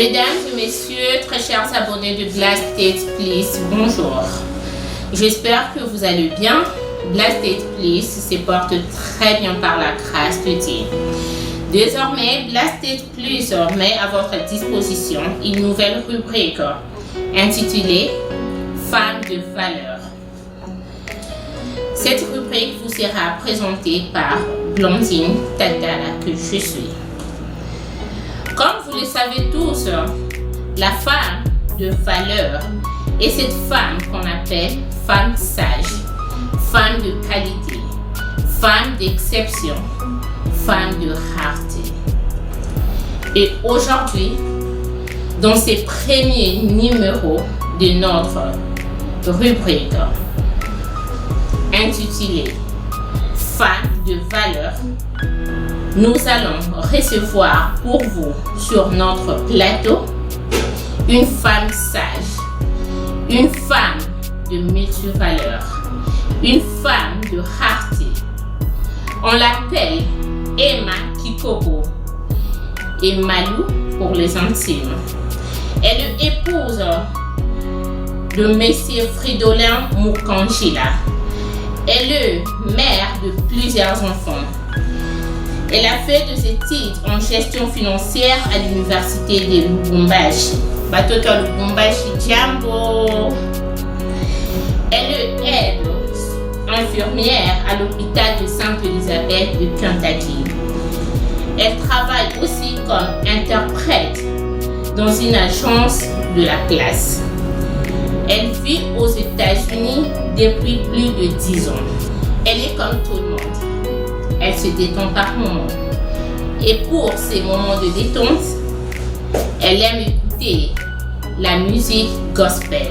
Mesdames et messieurs, très chers abonnés de Blast It Please, bonjour. J'espère que vous allez bien. Blast It Please se porte très bien par la grâce de Dieu. Désormais, Blast It Please met à votre disposition une nouvelle rubrique intitulée Femmes de valeur. Cette rubrique vous sera présentée par Blondine Tadala que je suis. Comme vous le savez tous, la femme de valeur est cette femme qu'on appelle femme sage, femme de qualité, femme d'exception, femme de rareté. Et aujourd'hui, dans ces premiers numéros de notre rubrique intitulée Femmes de valeur, nous allons recevoir pour vous sur notre plateau une femme sage, une femme de multivaleurs, une femme de rareté. On l'appelle Emma Kikobo et Malou pour les intimes. Elle est épouse de Monsieur Fridolin Mukangila. Elle est mère de plusieurs enfants. Elle a fait des études en gestion financière à l'université de Lubumbashi. Batoto Lubumbashi Jambo. Elle est aide infirmière à l'hôpital de Sainte-Élisabeth de Kentucky. Elle travaille aussi comme interprète dans une agence de la classe. Elle vit aux États-Unis depuis plus de 10 ans. Elle est comme tout le monde. Elle se détend par moments. Et pour ces moments de détente, elle aime écouter la musique gospel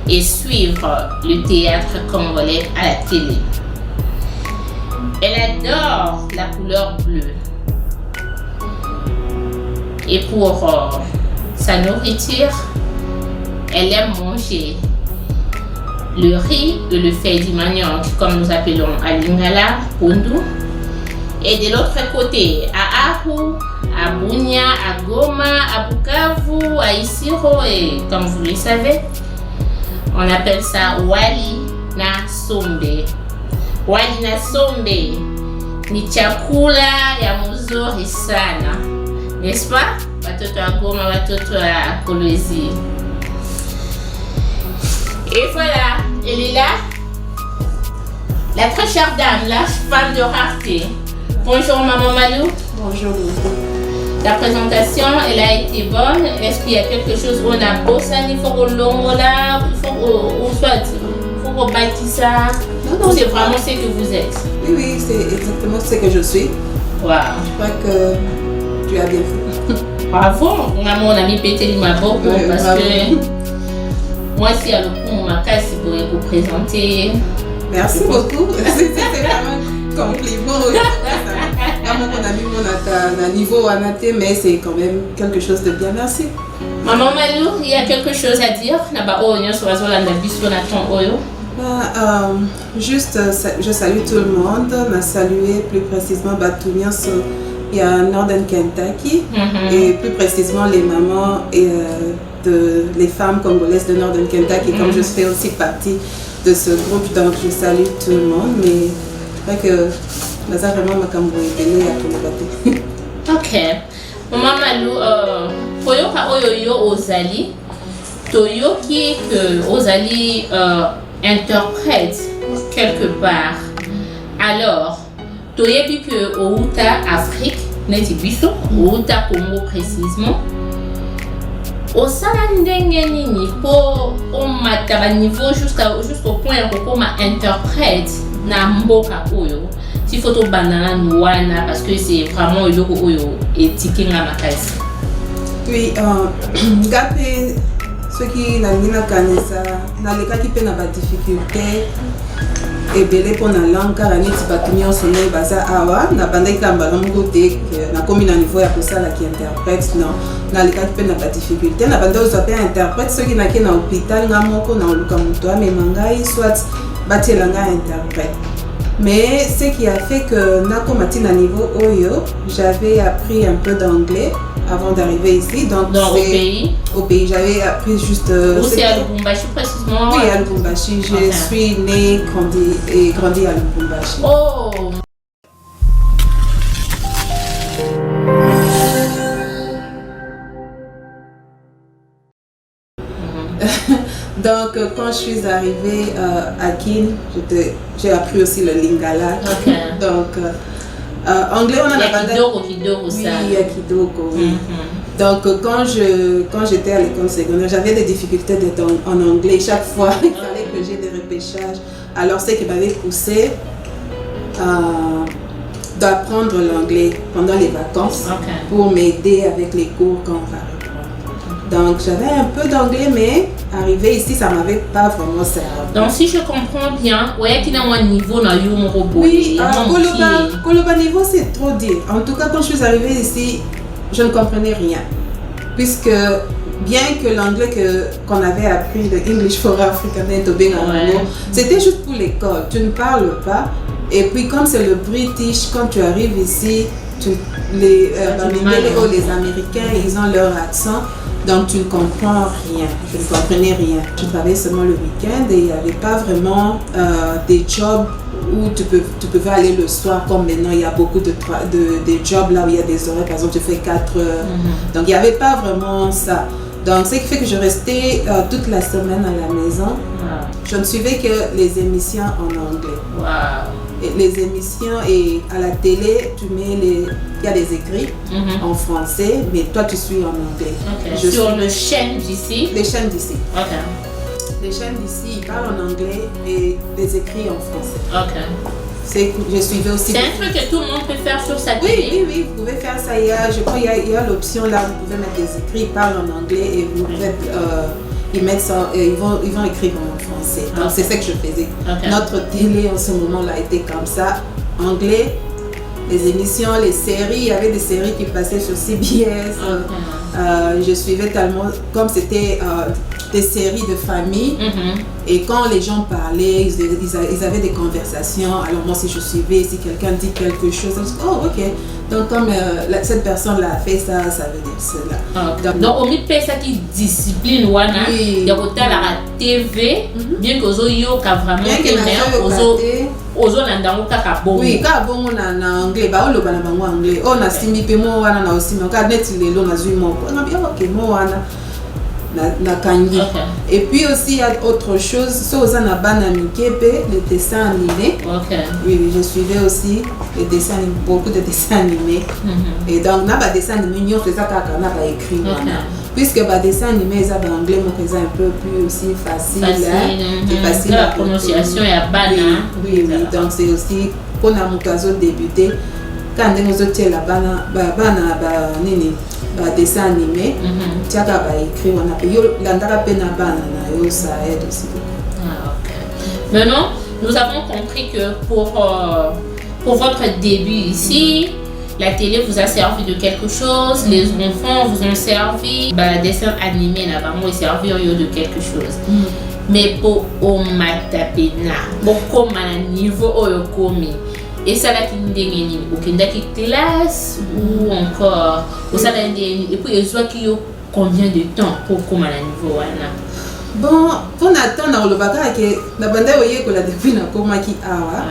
et suivre le théâtre congolais à la télé. Elle adore la couleur bleue. Et pour sa nourriture, elle aime manger le riz et le feuille du manioc, comme nous appelons à Lingala, Pundu. Et de l'autre côté, à Ahu, à Bunia, à Goma, à Bukavu, à Isiro, et comme vous le savez, on appelle ça Wali na Sombe. Wali na Sombe ni chakula ya mzuri sana, n'est-ce pas? Watoto wa Goma, watoto wa Kolwezi. Et voilà, elle est là, la très chère dame, la femme de rareté. Bonjour Maman Malou. Bonjour. La présentation, elle a été bonne. Est-ce qu'il y a quelque chose où on a bossé, il faut qu'on l'ongola, il faut qu'on bâtisse ça? Non, c'est vraiment ce que vous êtes. Oui, c'est exactement ce que je suis. Wow. Je crois que tu as bien fait. Bravo, mon ami Pételi Maboko, parce bravo. que moi, si à l'option, ma case, c'est pour vous présenter. Merci beaucoup. C'était vraiment un compliment. On a mis mon niveau à naté, mais c'est quand même quelque chose de bien. Merci. Maman Malou, il y a quelque chose à dire? Juste, je salue tout le monde. Je salue plus précisément Batounia, il y a Northern Kentucky, et plus précisément les mamans et les femmes congolaises de Northern Kentucky, comme je fais aussi partie de ce groupe, donc je salue tout le monde, mais je crois que Lazare vraiment m'a cambré à tout le bateau. Ok. Maman Malou, Poyoka Oyoyo Ozali, Toyoki que Ozali interprète quelque part. Alors, Toyebi que Outa Afrique, n'est-ce pas? Outa Congo précisément. Au Salandengeni, pour au niveau jusqu'au point où on interprète na mboka oyo. Si photo banana nouana parce que c'est vraiment le logo oyo et tiki na makasi. Oui, gapé ceux qui n'ont pas ça, dans les cas qui peuvent avoir des difficultés. Et belé pour la langue car on est battu en sonné baza awa na bandai kamba côté na comme na niveau ya pour ça la qui interprète non na les cas qui peuvent pas difficulté na bandai aux appels interprète ceux qui na qui na hôpital na moko na luka muto mais mangai soit bati langa interprète. Mais ce qui a fait que na comme à niveau oyo j'avais appris un peu d'anglais avant d'arriver ici. Donc au pays? Au pays, j'avais appris juste... Où c'est à Lubumbashi précisément? Oui, à Lubumbashi. Je suis née et grandi à Lubumbashi. Oh! Donc, quand je suis arrivée à Kin, j'ai appris aussi le Lingala. Okay. Donc, anglais, on en a pas Kidogo, ça. Oui, à Kidogo, oui. Donc, quand j'étais à l'école secondaire, j'avais des difficultés d'être en anglais. Chaque fois, il fallait que j'ai des repêchages. Alors, c'est qui m'avait poussé d'apprendre l'anglais pendant les vacances pour m'aider avec les cours quand on va reprendre. Donc, j'avais un peu d'anglais, mais arrivé ici, ça ne m'avait pas vraiment servi. Donc, si je comprends bien, il y a un niveau dans le robot. Oui, Koloba niveau, c'est trop dire. En tout cas, quand je suis arrivée ici, je ne comprenais rien. Puisque, bien que l'anglais qu'on avait appris, le English for Africa, c'était juste pour l'école. Tu ne parles pas. Et puis, comme c'est le British, quand tu arrives ici, les Américains, ils ont leur accent. Donc tu ne comprends rien, je ne comprenais rien. Je travaillais seulement le week-end et il n'y avait pas vraiment des jobs où tu pouvais aller le soir comme maintenant. Il y a beaucoup de jobs là où il y a des horaires, par exemple tu fais 4 heures. Donc il n'y avait pas vraiment ça. Donc ce qui fait que je restais toute la semaine à la maison. Je ne suivais que les émissions en anglais. Et les émissions et à la télé, il y a des écrits en français, mais toi tu suis en anglais. Sur les chaînes d'ici? Les chaînes d'ici. Les chaînes d'ici, ils parlent en anglais et les écrits en français. Je suivais aussi. C'est un truc que tout le monde peut faire sur sa télé? Oui, vous pouvez faire ça. Je crois qu'il y a l'option là où vous pouvez mettre des écrits, ils parlent en anglais et vous pouvez... ils mettent ça, ils vont écrire en français. Donc c'est ça que je faisais. Notre télé en ce moment-là était comme ça, anglais, les émissions, les séries, il y avait des séries qui passaient sur CBS. Je suivais tellement, comme c'était des séries de famille, et quand les gens parlaient, ils avaient des conversations. Alors moi si je suivais, si quelqu'un dit quelque chose, je dis oh ok. Donc comme cette personne l'a fait ça, ça veut dire cela. Donc au milieu de ça qui discipline wana, il y a la TV, bien que ozo yo ka vraiment ozo nandango kaka bongo. Oui, ka bongo na anglais, ba oloba na bango anglais. On a simi pe mo wana na osimi, ka net lelo na zui mo. On a bien ok mo wana. Na kangi. Et puis aussi il y a autre chose, so oza na bana mikepe, les dessins animés. Oui, je suivais aussi les dessins, beaucoup de dessins animés. Et donc na ba dessins animés, on fait ça kaka na ba écrit. Puisque ba dessins animés ça ba anglais mo c'est un peu plus aussi facile. Facile la prononciation ya bana. Oui, donc c'est aussi pour na mukazo débuter quand nous étions là-bas nini dessin animé tiaka ba écrit on a yo landaka pena bana na yo ça aide aussi beaucoup. Maintenant nous avons compris que pour votre début ici la télé vous a servi de quelque chose, les enfants vous ont servi, dessin animé là-bas moi servi de quelque chose. Mais pour au matapena comme à niveau oyokomi et ça là qui ndengeni okendaki classe ou encore au ça là ndengeni et puis ezwa ki yo combien de temps pour comme à niveau wana? Bon pour attendre le bagage que na banda oyekola depuis na komaki awa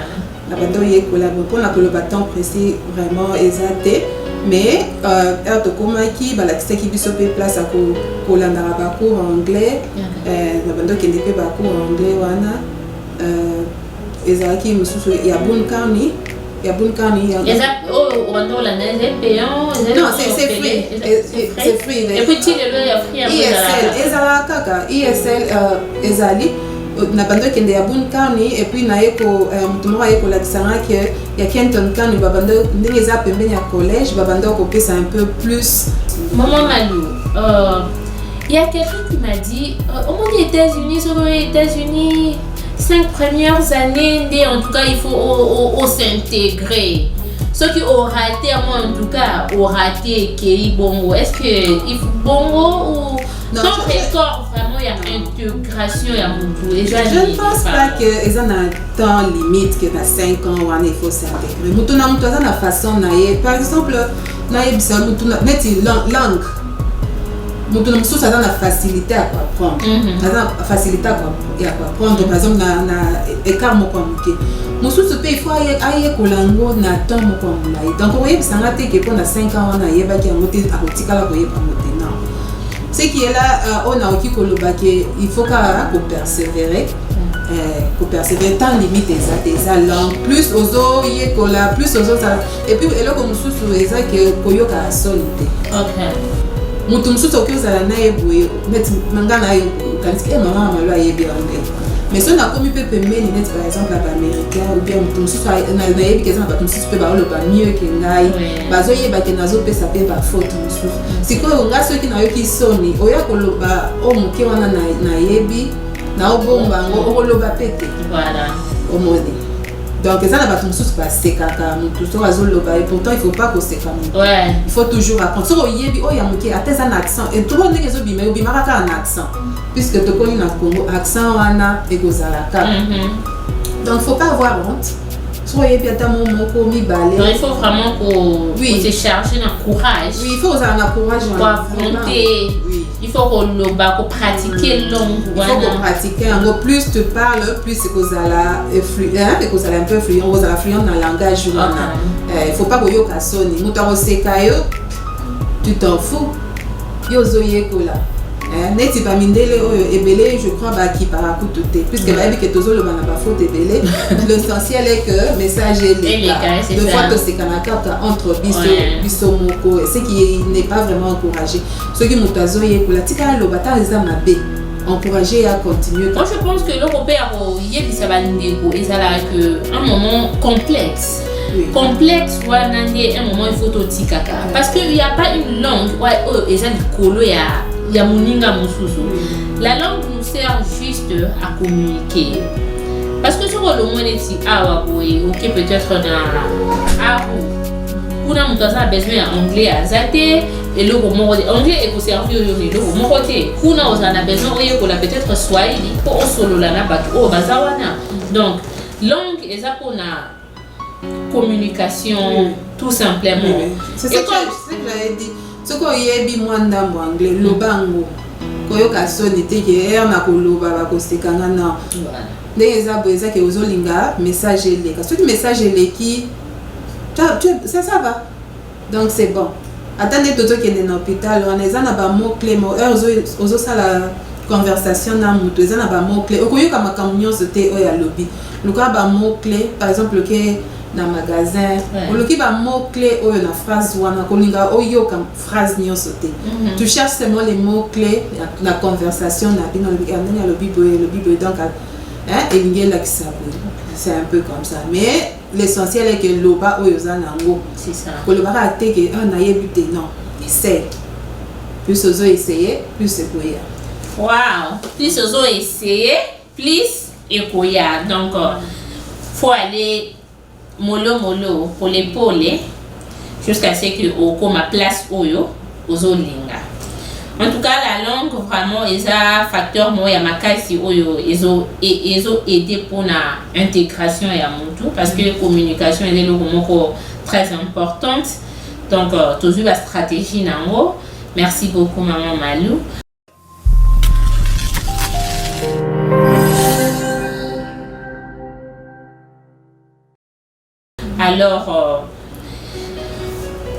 na banda oyekola pour na ko le temps précis vraiment exact mais heure de komaki balakisaki biso pe place à kolanda ba cours en anglais na banda kende pe ba cours en anglais wana ezalaki mosusu ya Bunkani non c'est free c'est free et puis tu le ya free ezala kaka ESL ezali na bando kende ya Bunkani et puis na yeko mutumo yeko la tsanga que ya Kenton Kani babando ndenge za pembeni ya collège babando ko pesa un peu plus. Maman Malou il y a quelqu'un qui m'a dit au monde des États-Unis 5 premières années, en tout cas, il faut s'intégrer. Ceux qui ont raté, moi en tout cas, ont raté Kei Bongo. Est-ce que il faut Bongo ou non, record vraiment il y a intégration, il y a beaucoup. Je ne pense pas que ils ont un temps limite que dans 5 ans il faut s'intégrer. Mutu na façon naie. Par exemple, nayebisa mutu neti langue mutu na mosusu aza na facilité ya koapprendre aza na facilité ya koapprendre par exemple na écart moko ya moke mosusu mpe il faut ayekola yango na temps moko ya molai donc oyebisanga te ke mpo na 5 ans wana ayebaki yango te akotikala koyeba yango te non ce qui est là oyo nakoki koloba ke il faut kaka kopersévérer kopersévérer tant limite eza langue plus ozoyekola plus ozozala et puis eloko mosusu eza ke koyoka soni te mutu mosusu okoki ozala na ye boye neti nga na ye okanisi mama malo ayebi anglais mais so nakomi mpe pembeni neti par exemple na baaméricain ou bien mutu mosusu nayebi ke eza na bato mosusu mpe baoloba mieux ke ngai bazoyeba ke nazopesa mpe bafaute mosusu sikoyo nga soki nayoki soni oya koloba o moke wana nayebi naobomba yango okoloba mpe te omoni donc eza na bato mosusu basekaka motu soki azoloba et pourtant il faut pas koseka motu il faut toujours apprendre soki oyebi oyo ya moke ata eza na accent toko ndenge ezobima obimaka kaka na accent puisque tokoni na Congo accent wana ekozala kaka donc faut pas avoir honte soki oyebi ata moko mibale il faut vraiment se charger na courage oui il faut ozala na courage pour affronter il faut koloba pratiquer langue il faut pratiquer yango plus tu parles plus ekozala un peu fluent ozala fluent na langage wana il faut pas koyoka soni moto akoseka yo tu t'en fous yo ozoyekola neti bamindele oyo ebele je crois bakipaka kutu te puisque bayebi ke tozoloba na bafaute ebele l'essentiel est que message eleka de fois tosekana kaka entre biso moko ce qui n'est pas vraiment encouragé soki moto azoyekola tikala loba ta eza mabe encourager à continuer. Moi je pense que l'Européen yebisa bandeko ezala que un moment complexe. Complexe ou un moment il faut tikaka parce que il y a pas une langue eza likolo ya muninga mususu. La langue nous sert juste à communiquer. Parce que sur le monde ici OK peut-être dans kuna mtu a besoin d'anglais azate et le mot anglais est servir le mot côté kuna on a besoin peut-être swahili pour solo la na batu bazawana donc langue est ça qu'on a communication tout simplement c'est ce que j'avais dit ce qu'on yebi mwanda anglais lobango koyoka soni te ke na koloba ba kosekanga na ndenge za boza ke ozolinga message eleka soki message eleki ça va donc c'est bon attendez toto qui est dans l'hôpital on est na ba mots clés ozo sala conversation na mutu eza na ba mots clés okoyoka makambo nyonso te oyo ya lobby luka ba mots clés par exemple ke na magasin oloki ba mots clés oyo na phrase wana kolinga oyoka phrase nyonso te tu cherches seulement les mots clés na conversation na bino ndenge lobby boy donc elingela kisabu c'est un peu comme ça mais l'essentiel est que loba oyoza nango c'est ça koloba ka te ke na yebi non essaye plus ozo essayer plus ekoya wow plus ozo essayer plus ekoya donc faut aller mollo pour l'épaule jusqu'à ce que au comme place oyo ozo linga. En tout cas, la langue vraiment est un facteur moyen makasi oyo ezo aider pour la intégration ya mutu parce que la communication est le mot très importante. Donc toujours la stratégie nango. Merci beaucoup maman Malou. Alors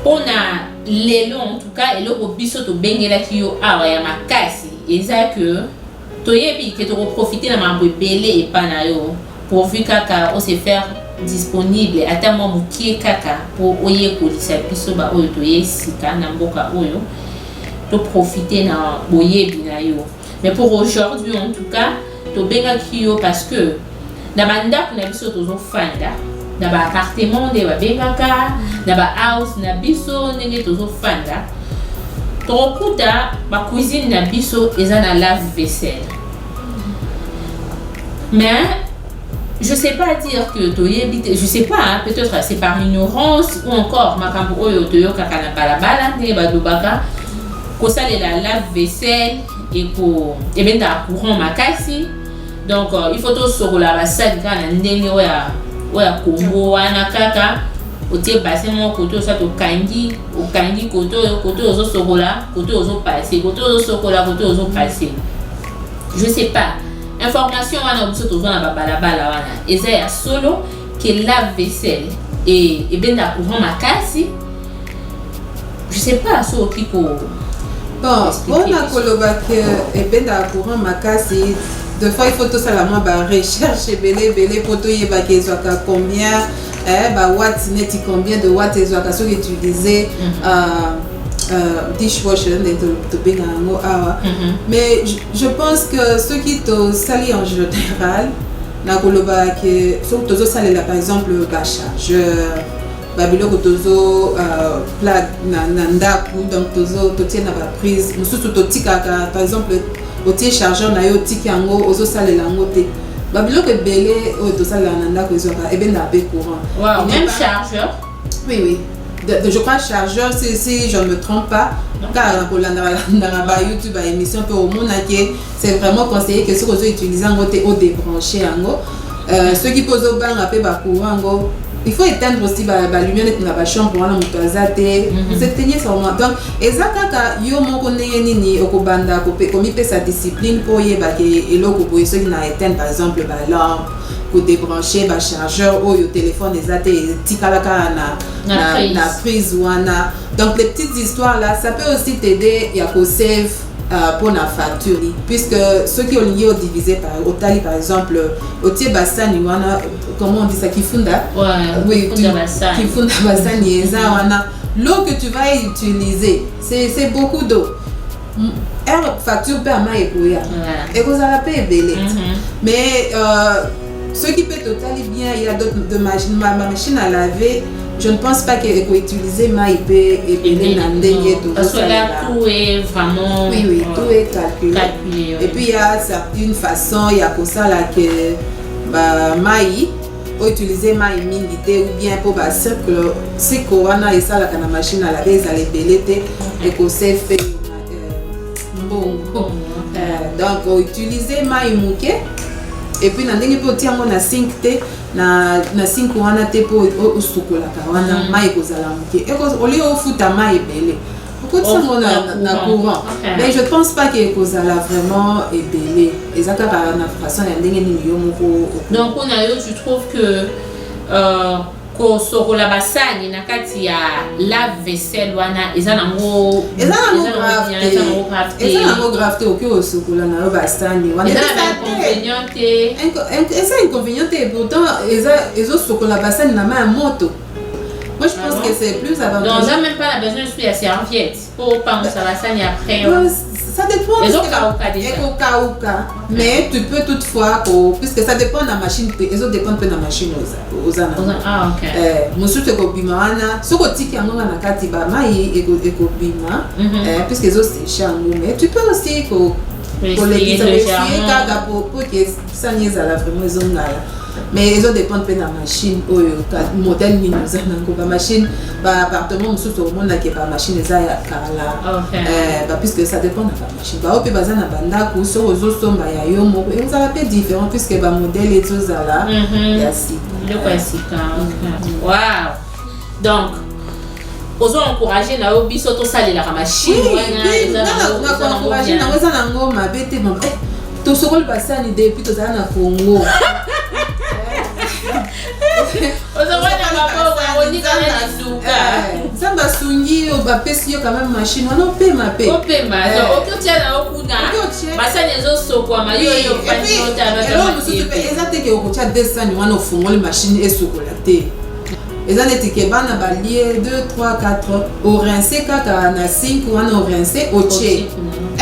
on a lelo en tout cas eloko biso to bengela kiyo awa ya makasi eza que toyebi ke to profiter na mambo belé et pana yo pourvu kaka on se faire disponible ata mo mukie kaka pour oye kolisa biso ba oyo to yesika na mboka oyo to profiter na boyebi na yo mais pour aujourd'hui en tout cas to benga kiyo parce que na banda kuna biso tozo fanda na ba appartement de babengaka na ba house na biso ndenge tozo fanda tokuta ba cuisine na biso eza na lave vaisselle mais je sais pas dire que toyebi je sais pas hein, peut-être c'est par ignorance ou encore makambo oyo toyokaka na balabala ndenge badobaka kosalela lave vaisselle et benda courant makasi donc il faut to sorola ba sac na ndenge oya Congo wana kaka otie bassin mon côté soit au kangi côté ozo sokola côté ozo passer côté ozo sokola côté ozo passer je sais pas information wana biso tozo na babalabala wana eza ya solo que lave vaisselle et benda courant makasi je sais pas so kiko bon on a koloba que benda courant makasi de fois il faut tout ça la moi ba recherche belé poto yeba ke zwaka combien watts net combien de watts ezwaka so utiliser dishwasher de benga ngo awa mais je pense que ceux qui te salient en général na koloba ke so tozo salela par exemple ba chargeur babiloko tozo plug na ndaku donc tozo totie na ba prise mususu totikaka par exemple otie chargeur na yo tiki yango ozo salela ngo te babiloko ebele oyo tosalela na ndako ezwaka ebenda pe courant même chargeur oui je crois chargeur si je ne me trompe pas car dans la YouTube à émission peu au monde c'est vraiment conseillé que ce que vous utilisez en côté au débrancher en ceux qui posent au banc après bas courant il faut éteindre aussi la lumière dans la chambre pour nous toiser vous éteignez ça au moins donc ezaka yo moko ndenge nini okobanda komi pe sa discipline pour yeba ke eloko boye ceux qui na éteindre par exemple ba lampe pour débrancher ba chargeur ou le téléphone des athées tikalaka na prise wana donc les petites histoires là ça peut aussi t'aider à save pour la facture puisque ceux qui ont lié au divisé par otali par exemple otie basani wana comment on dit ça qui funda oui qui funda basani eza wana l'eau que tu vas utiliser c'est beaucoup d'eau facture pe ama ekoya ekozala pe ebele mais ce qui peut totalement bien, il y a d'autres machines, ma machine à laver, je ne pense pas qu'elle peut utiliser ma IP et parce que là tout est vraiment oui tout est calculé. Et puis il y a certaines façons, il y a comme ça là que maï pour utiliser maï minité ou bien pour ba cercle si corona et ça la machine à laver ça les belete et qu'on sait faire bon donc utiliser maï mouké et puis na ndenge po tiango na sink te na sink wana te po osukola ka wana mai kozala muke eko oli ofuta mai ebele okotisango na courant mais je pense pas que kozala vraiment ebele ezaka na façon ya ndenge nini yo moko donc on a yo tu trouves que ko sokola basani na kati ya lave vaisselle wana eza nango grave oki osokola na yo basani wana eza inconvénient et pourtant ezo sokola basani na main ya moto. Moi je pense que c'est plus avantageux. Donc j'ai même pas la besoin de suivre la serviette pour pas ça basani après. Ça dépend déjà. Mais tu peux toutefois puisque ça dépend de la machine et ça dépend de la machine aux ah OK. Musu te kobima wana soko tiki yango na kati ba mai ekobima puisque les autres c'est chango mais tu peux aussi pour les kaka pour que ça n'y ezala vraiment ezongala mais ils ont dépend de la machine ou modèle nini uzanango ba machine ba appartement mususu au monde qui ba machine eza ya kala puisque ça dépend de la machine ba ope bazana banda ko so ozosomba ya yo moko et vous avez peu différent puisque ba modèle ezozala ya sika le classique. Wow. Donc ozo encourager na yo biso to salela ka machine wana na encourager na weza na ngoma bete bon to sokol basani depuis to zana na Congo ça va sungi au bapesi yo quand même machine on peut mapper donc okotia na okuna basani ezo sokwa ma yo fani ota exactement que okotia 200 wana ofungoli machine esokola te eza neti ke bana balie 2 3 4 au rincer kaka na 5 wana au rincer au tie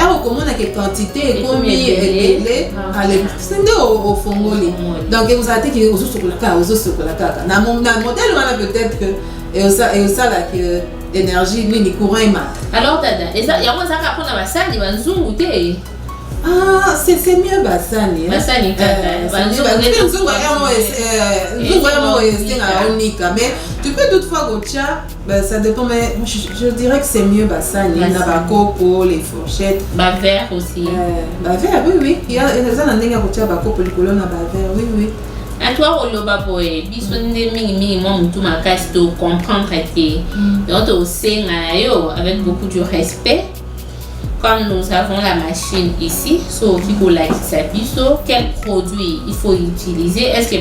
okomona ke quantité ekomi ebele ale sende ofongoli donc ezala te ke ozosokola kaka na modèle wana peut-être que eosala ke énergie nini courant emata alors dada yango ezaka mpona basani banzungu te c'est mieux basani mais tu peux toutefois gocha ça dépend mais je dirais que c'est mieux basani na ba copo les fourchettes ba verre aussi ba verre oui il y a des ndenge gocha ba copo likolo na ba verre oui À toi, Oloba Boy, bisonde mingi moi mutu makasi to comprendre que donc au sein avec beaucoup de respect. Comme nous avons la machine ici, so il like sa biso, quel produit il faut utiliser? Est-ce que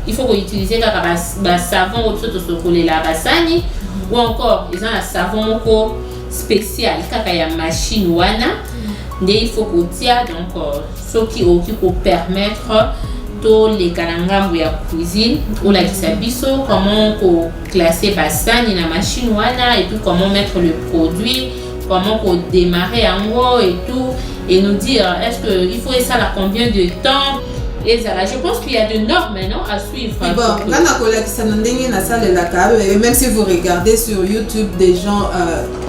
il faut utiliser le savon au de se coller la bassani ou encore ils ont un savon spécial quand il y a machine wana, il faut qu'on tire donc ce qui peut permettre tous les kanangam ya cuisine ou la biso comment classer bassani na machine wana et puis comment mettre le produit, comment démarrer en gros et tout, et nous dire est-ce qu'il faut ça là combien de temps. Et ça, je pense qu'il y a des normes maintenant à suivre. Bon, là, même si vous regardez sur YouTube des gens,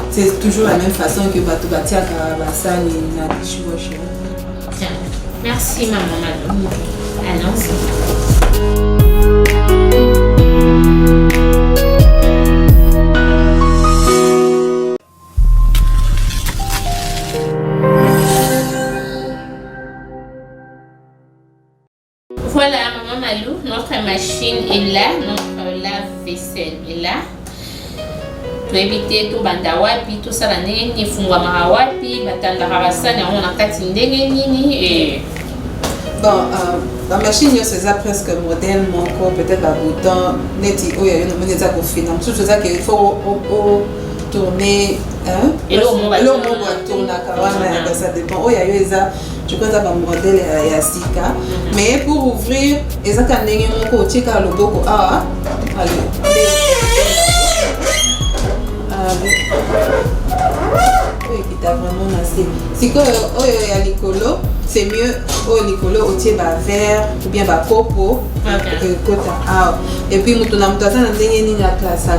c'est toujours la même façon que Batubatia Karabasan et Nadishwash. Merci maman Malo. Allons-y. Voilà, maman Malou, notre machine est là, notre lave-vaisselle est là. Pour éviter tout bandawapi, tout ça, ni fungwa marawapi, batanda rabasani, on a katindenge nini et. Bon, la machine, c'est ça presque moderne, mon corps, peut-être la bouton, neti, oh, il y a une monnaie pour finir. Tout ça qu'il faut tourner, hein? Et là, on va tourner, ça dépend. Oh, il y a eu ça. Je pense que c'est un modèle à Sika. Mais pour ouvrir, et ça, quand on a un petit peu beaucoup, allez. Oui, qui t'a vraiment nassé. Si il y a l'écolo, c'est mieux au l'écolo au tiers vert ou bien coco. Et puis, nous avons une classe à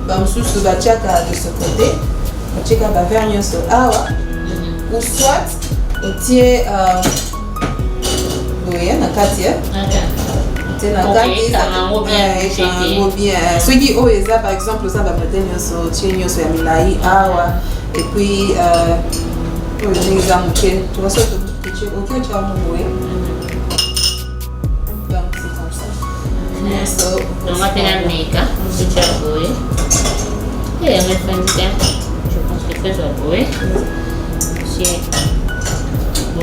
de ce côté. Tu as vert ou soit au tiers oui, na katia. C'est la bien. Ceux qui ont ça par exemple, ça va mettre sur Tchénio sur Milai awa et puis pour les exemples, tu vas sortir ok tu vas mourir. Donc c'est comme ça. On va faire la méga, si tu as joué. Et on va faire un petit je pense que tu as joué.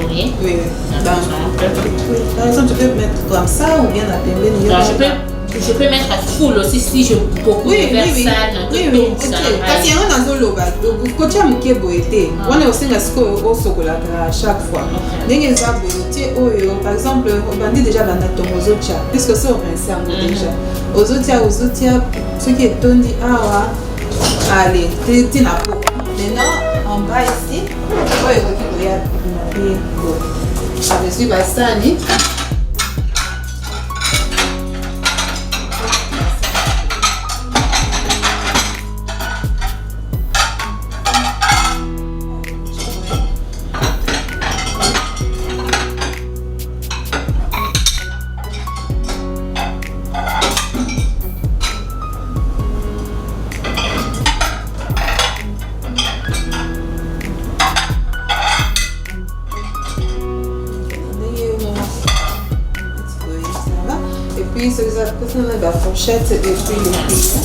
Oui. Par exemple, tu peux mettre comme ça ou bien la pembeni. Je peux mettre à full aussi si je beaucoup de versales. Oui. Parce qu'il y a un anzolo bas. Quand tu as muké boité, on est aussi là ce qu'on sokola à chaque fois. N'engagez pas boité. Par exemple, on dit déjà dans notre mozotia, puisque c'est au rinçant déjà. Ozotia, ce qui est tondi allez, tu n'as pas. Maintenant, en bas ici, je suis Bassani. Puis c'est la fourchette et puis le cuillère.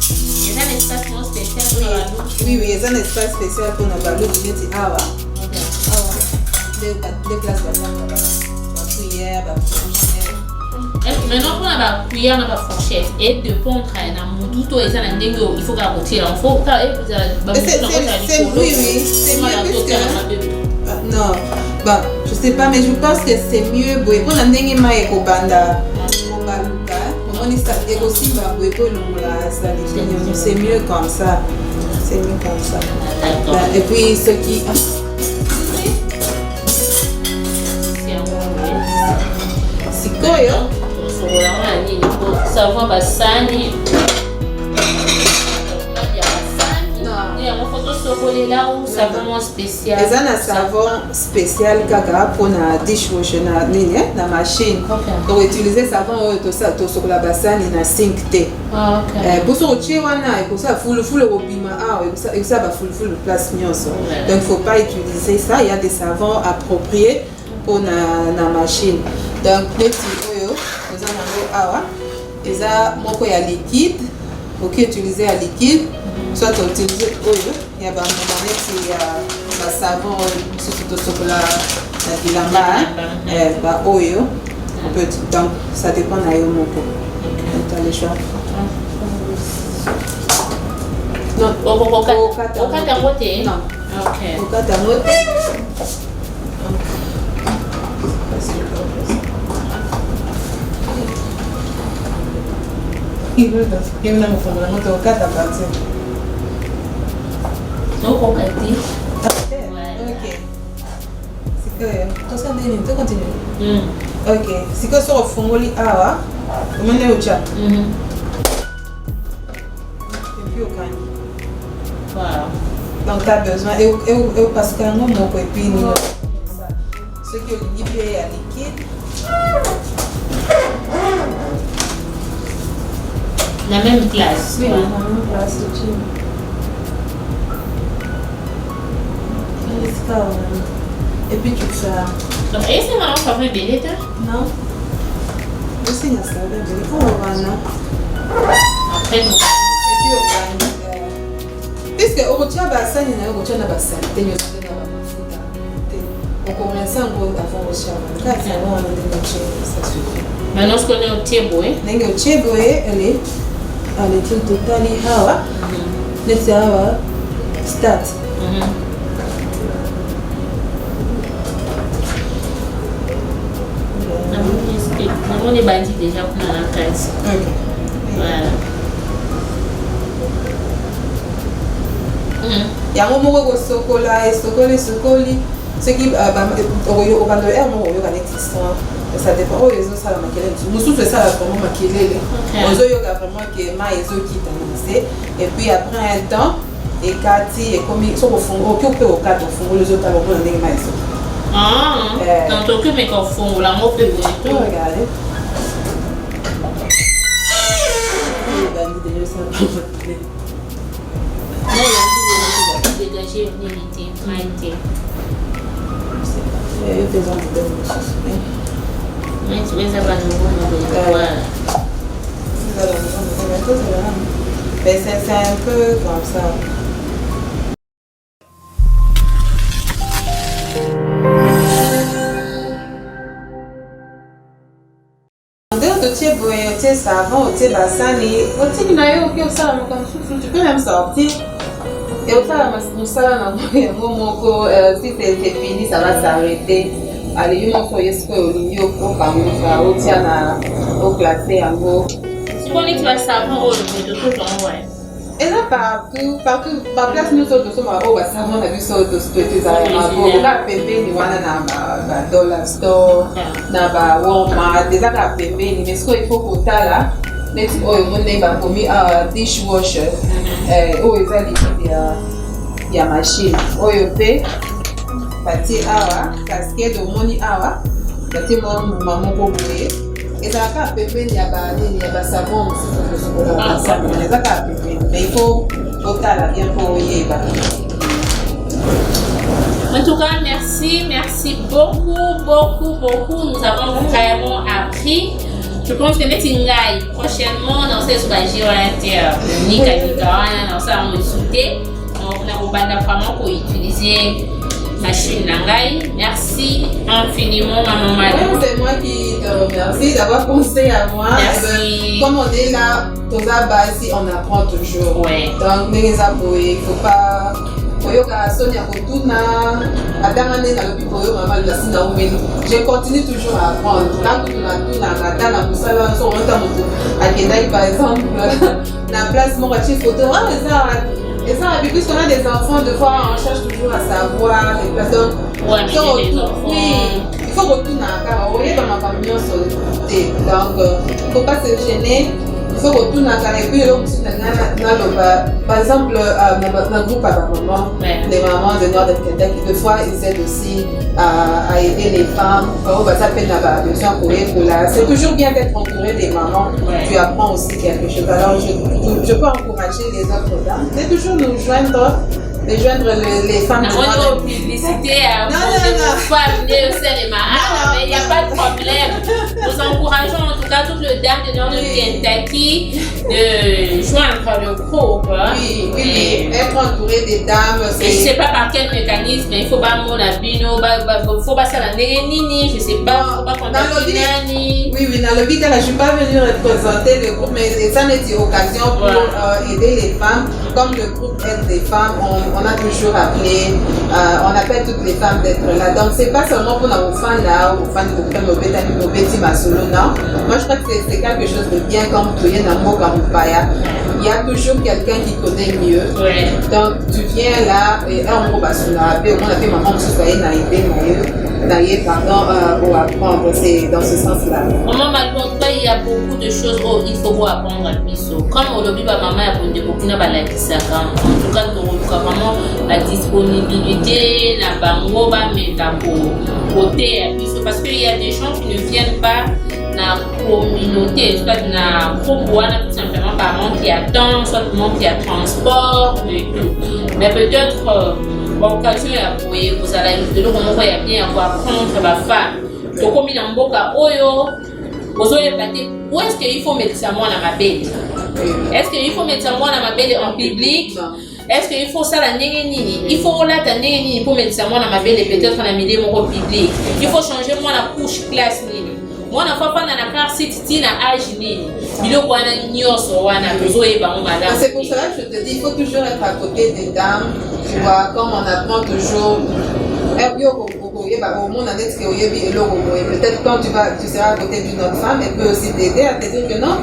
Il y a un espace spécial pour la louche. Oui, il y a un espace spécial pour la louche. Deux places la cuillère, la fourchette. Maintenant qu'on a la cuillère, on a la fourchette et de pondre un moudouto et ça il faut garroter. Il faut c'est oui, c'est mieux non, bon, je sais pas, mais je pense que c'est mieux pour la dengue maïe au banda au baluka. On est starté aussi par c'est mieux comme ça. C'est mieux comme ça. Et puis ce qui c'est quoi savoir Bassani. Là où savon spécial. Et ça un savon spécial kaka pour la dishwasher na machine. Donc utiliser savon to sur la bassani na sink té. Pour so tché wana et pour ça full robima et ça va full place nyonso. Donc il faut pas utiliser ça, il y a des savons appropriés pour na machine. Donc neti oyo toza nango awa eza moko ya liquide, oki utiliser ya liquide soit utiliser oyo ya bambuma neti ya basavon mosusu tosokola na bilamba ba oyo donc ça dépend na yo moko. Tu as le choix. Non, okata mote. Non. OK. Okata mote. Il n'a pas moto okata partir. Donc okati. OK. C'est que ça ndeni to continue. OK. C'est que sur fongoli awa. Comment est ocha? Et puis au can. Wow. Donc tu as besoin et parce que mon moko et puis nous ça. Ce qui est liquide à liquide. La même classe. Oui, la même classe aussi. Et puis tu fais. Donc est-ce que maintenant ça fait des lettres? Non. Je sais pas ça, je faut voir. Après nous. Et puis au can. Puisque au rotia basani na rotia na basani tenyo na mafuta. On commence avant au chava. Là c'est bon on a des ça suffit. Maintenant ce qu'on est au tiebo Nenge au tiebo elle tout totali hawa. Let's hawa start. On est bandit déjà pour la classe. Voilà. Yango moko ko sokola sokoli ce qui au bando er mo yo kanexistant ça dépend oh les autres ça la makelele mususu c'est ça vraiment makelele ozo yo vraiment que ma ezo kita nse et puis après un temps et kati et comme so ko fungo ko pe o kato fungo les autres alors ndenge ma ezo quand on occupe qu'on fungo la mo pe bonito regardez bandi de ça dégager une unité, maïté. Eu fiz um pouco Mas tu vês a banana, mais c'est un peu comme ça. Tu sais savon, tu sais basani, tu sais na yo que ça tu peux même sortir. Et au ça na moko si c'est fini ça va s'arrêter. Allez, yo moko yesko olingi okamuka otia na au classé yango. Tu connais que la savon au de tout temps ouais. Et là partout par place nous autres sommes au savon na biso to stoter za mabo la pembeni wana na dollar store na ba Walmart déjà ka pembeni mais ce qu'il faut kotala neti oyo monde ba komi dishwasher oyo eza liquide ya machine oyo pe batie awa casquette omoni awa batie mbuma moko boye ezalaka pembeni ya basavon mosusu tosokola basavon ezalaka pembeni mais il faut otala bien mpo oyeba. En tout cas, merci beaucoup. Nous avons vraiment appris. Je pense que Netingai, prochainement, dans ces soulager Nika, dans ça, on est soudé. Donc, on a vraiment pour utiliser machine Nangai. Merci infiniment, maman Madou. C'est moi qui te remercie d'avoir pensé à moi. Merci. Comme on est là, dans la base, on apprend toujours. Ouais. Donc, il ne faut pas. Sonia Kotuna, je continue toujours à apprendre. Par exemple, la place mon photo. Et ça, puisqu'on a des enfants, de fois on cherche toujours à savoir les personnes. Ouais, mais j'ai des enfants. Oui, il faut retourner à la donc, il ne faut pas se gêner. Il faut retourner à la et puis par exemple, dans le groupe à la maman, les mamans de Nord de Québec, des fois ils aident aussi à aider les femmes. Ça peut avoir besoin pour là. C'est toujours bien d'être entouré des mamans. Tu apprends aussi quelque chose. Alors je peux encourager les autres dames. C'est toujours nous joindre de joindre les femmes du monde. Publicité à vos femmes de cinéma. Mais il n'y a pas de problème. Nous encourageons en tout cas toutes les dames de Nord de Kentucky de joindre le groupe. Oui, être entouré des dames. Je ne sais pas par quel mécanisme, il faut pas mon abino, il faut pas ça la nini, je ne sais pas, il faut pas contacter nani. Oui, dans le vide, je ne suis pas venue représenter le groupe, mais ça n'est une occasion pour aider les femmes. Comme le groupe aide les femmes, on a toujours appelé, on appelle toutes les femmes d'être là. Donc, ce n'est pas seulement pour nos fans là, aux fans de Mobeti Masolo, non. Moi, je crois que c'est quelque chose de bien comme tu es dans le mot Kamupaya. Il y a toujours quelqu'un qui connaît mieux. Ouais. Donc, tu viens là, et un mot Basuna, et on a fait maman qui soit d'ailleurs, pour apprendre. C'est dans ce sens-là. Maman m'a dit il y a beaucoup de choses il faut vous apprendre à Bisso. Comme au lobby, maman a appris beaucoup de choses. En tout cas, vraiment la disponibilité, la bango, mais côté à Bisso. Parce qu'il y a des gens qui ne viennent pas dans la communauté, soit dans la groupe, tout simplement par manque qui attend, soit manque qui a transport, et tout. Mais peut-être, l'occasion est pour vous allez de l'eau, comment il y a bien à apprendre la femme. Donc, comme il y a un beau cas, où est-ce qu'il faut mettre ça moi dans ma belle? Est-ce qu'il faut mettre ça moi dans ma belle en public? Est-ce qu'il faut ça la nini? Il faut là ta nini pour mettre ça moi dans ma belle et peut-être dans la milieu mon public. Il faut changer moi la couche classe nini. Moi na fois pas dans la carte c'est na âge nini. Bilo kwa na nyoso wana besoin ba madame. C'est pour cela que je te dis il faut toujours être à côté des dames. Tu vois comme on apprend toujours peut-être quand tu seras à côté d'une autre femme, elle peut aussi t'aider à te dire que non,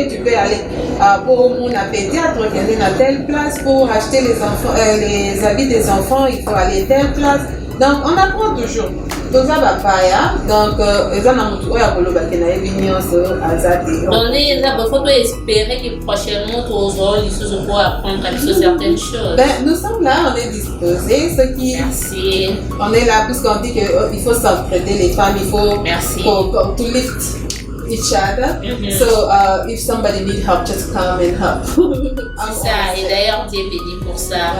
tu peux aller pour mon pédiatre qui est à telle place pour acheter les habits des enfants, il faut aller à telle place. Donc on apprend toujours. Donc ça va pas donc faut espérer que prochainement tu auras apprendre sur certaines choses. Nous sommes là, on est disposés. Merci. On est là puisqu'on dit qu'il faut s'entraider les femmes, il faut to lift each other. So if somebody needs help, just come and help. C'est ça, et d'ailleurs Dieu béni pour ça.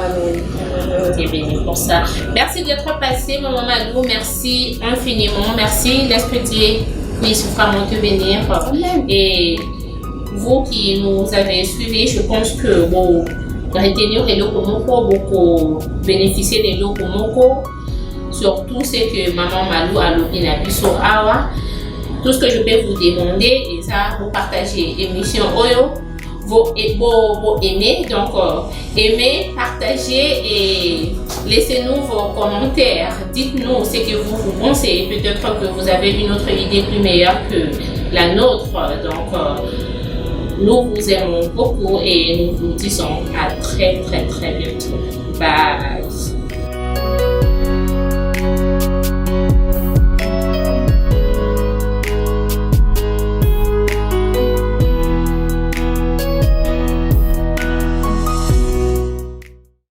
Dieu béni pour ça. Merci d'être passé, maman Malou. Merci infiniment. Merci. Laisse que Dieu puisse vraiment te bénir. Et vous qui nous avez suivis, je pense que vous retenir les Lokomoko, beaucoup bénéficier des Lokomoko. Surtout c'est que maman Malou a l'opinion sur Awa. Tout ce que je peux vous demander, et ça, vous partagez l'émission Oyo, vous aimez, donc aimez, partagez et laissez-nous vos commentaires. Dites-nous ce que vous pensez. Peut-être que vous avez une autre idée plus meilleure que la nôtre. Donc, nous vous aimons beaucoup et nous vous disons à très bientôt. Bye.